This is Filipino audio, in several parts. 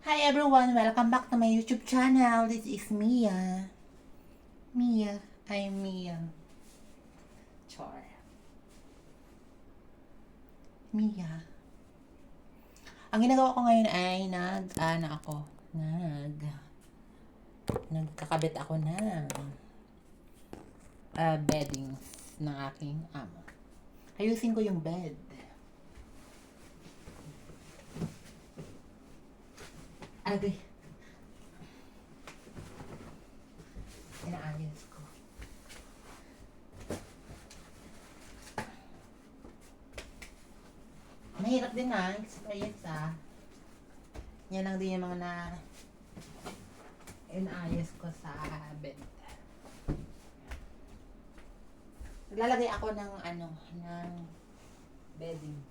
Hi everyone, welcome back to my YouTube channel. This is Mia. I'm Mia. Char. Mia. Ang ginagawa ko ngayon ay nagkakabit ako ng beddings ng aking amo. Ayusin ko yung bed. Agay. Inaayos ko. Mahirap din experience Yan lang din yung mga inaayos ko sa bed. Naglalagay ako ng bedding.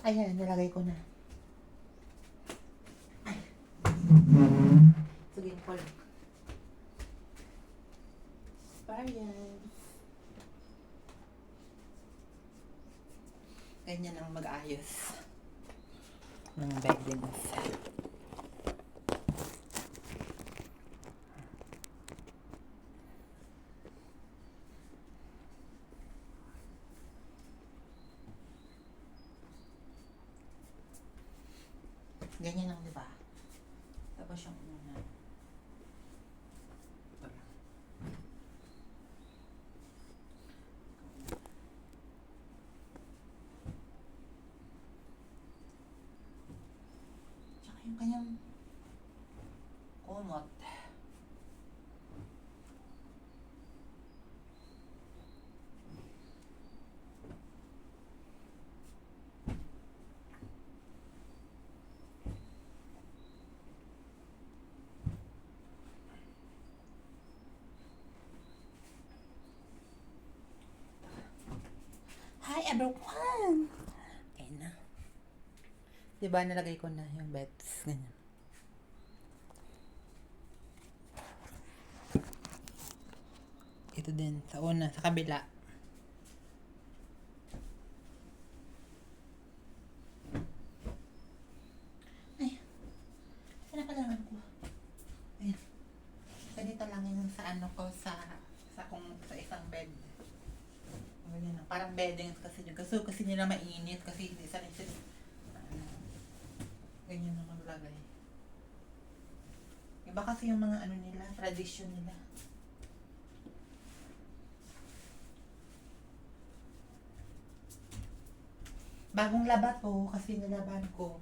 Ayan, nilagay ko na. Ay. Sige, Paul. Experience. Ganyan ang mag-ayos ng beddings. Ganyan lang, di ba? Tapos yung una. Tsaka yung kanyang kumot. Hi everyone! Ayan na. Diba nalagay ko na yung beds. Ganyan. Ito din. Sa una. Sa kabila. Ay. Saan na pala ko? Ayan. Ganito lang yung sa sa isang bed. Ganyan lang. Parang beddings kasi nila mainit kasi hindi sa rin sila. Ganyan lang maglagay. Iba kasi yung mga nila, tradition nila. Bagong laba to kasi nilaban ko.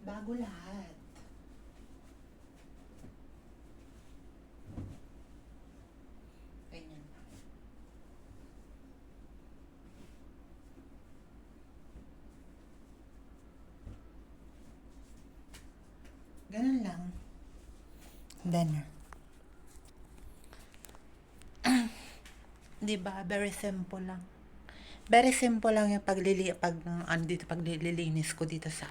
Bago lahat. Ganyan. Ganun lang. Then, diba? Very simple lang. Very simple lang yung paglilinis ko dito sa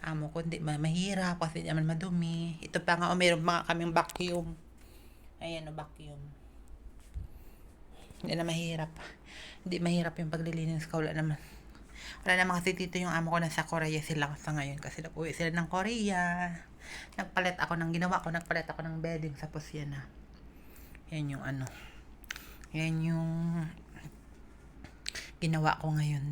amo ko. Hindi mahirap kasi naman madumi. Ito pa nga, mayroon mga kaming vacuum. Ayan, vacuum. Hindi na mahirap. Hindi mahirap yung paglilinis ko. Wala naman kasi dito yung amo ko nasa Korea sila sa ngayon. Kasi nag-uwi sila ng Korea. Nagpalit ako ng bedding. Tapos yan na. Yan yung Yan yung ginawa ko ngayon